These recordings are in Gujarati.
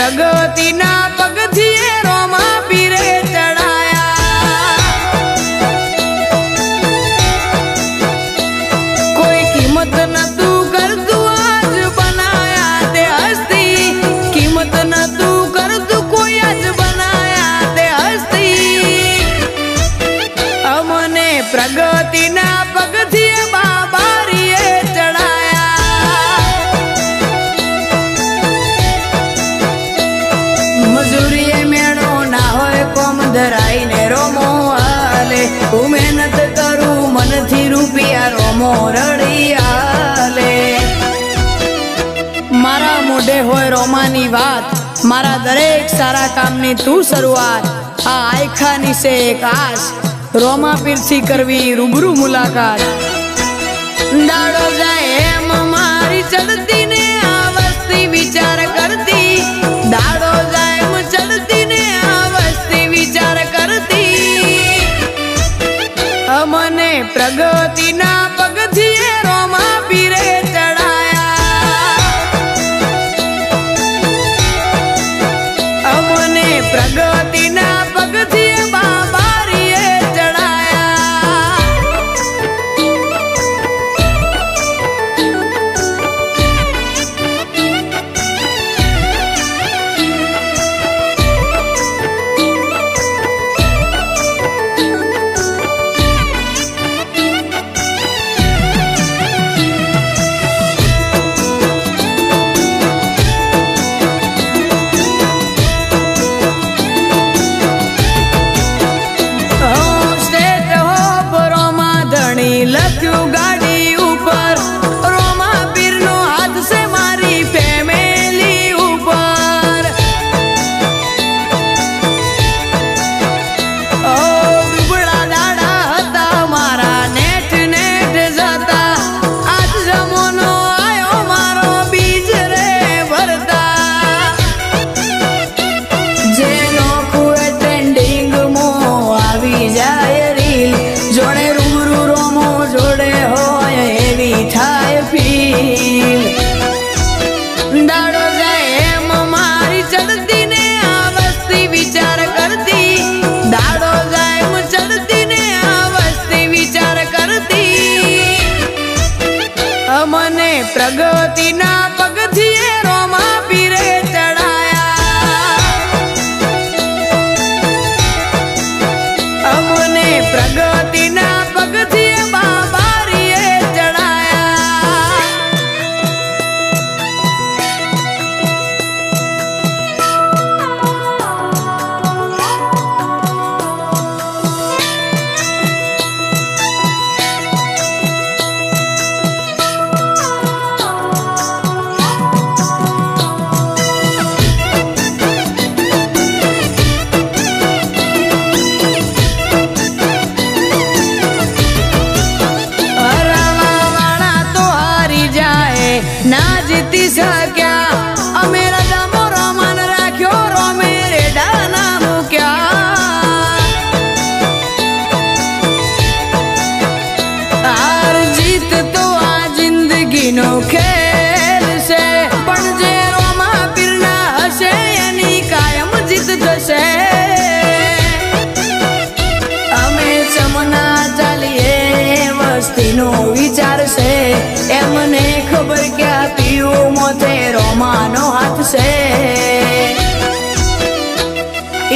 પ્રગતિના પગથિયે રોમા પીરે ચડાયા કોઈ કિંમત નતું કરતું આજ બનાયા તે હસ્તી કિંમત નતું કરતું કોઈ આજ બનાયા તે હસ્તી અમને પ્રગતિના પગથિયે બાબારીએ મજૂરીએ મેળો ના હોય કોમ ધરાઈને રોમો હાલે હું મહેનત કરું મનથી રૂપિયા રોમો રડી હાલે મારા મોઢે હોય રોમાની વાત મારા દરેક સારા કામની તું શરૂઆત આ આયખાની છે એક આશ રોમા પીરથી કરવી રૂબરૂ મુલાકાત દાડો જાય એમ મારી ચડતી ને આ વસ્તી વિચાર કરતી દાડો જાય એમ ચડતી ને આ વસ્તી વિચાર કરતી અમને પ્રગતિના પગથિયે રોમા પીરે ચડાયા અમને પ્રગતિના પગથિયે બાબારીએ લખ્યું ગાડી ઉપર રોમા પીરનો હાથ છે મારી ફેમિલી ઉપર ઓ દુબળા દાડા હતા મારા નેટ નેટ જતા આજ જમોનો આયો મારો બીજ રે ભરતા જે નોખું ટ્રેન્ડિંગ મો આવી જાય રીલ જોડે જોડે હોય એવી થાય ફીલ દાડો જાય એમ મારી ચડતી ને આ વસ્તી વિચાર કરતી દાડો જાય એમ ચડતી ને આ વસ્તી વિચાર કરતી અમને પ્રગતિના પગથિયે રોમા પીરે ચડાયા અમને પ્રગતિના પગથિયે ના જીતી શક્યા અમે રજામો રોમાન રાખ્યો રોમે રેડા ના મૂક્યા હાર જીત તો આ જિંદગીનો ખેલ છે પણ જે રોમા પીરના હશે એની કાયમ જીત થશે અમે ચમના ચાલીએ વસ્તીનો વિચાર છે એમને ખબર ક્યાં પીવું મોતે રોમાનો હાથ છે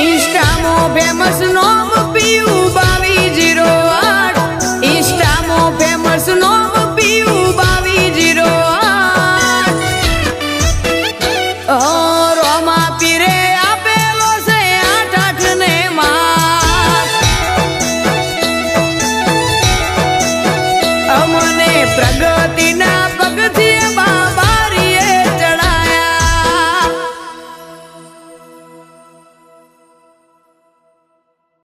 ઇન્સ્ટામો ફેમસ નોમ પીવું 2208 ઇન્સ્ટામો ફેમસ નોમ પીવું 2208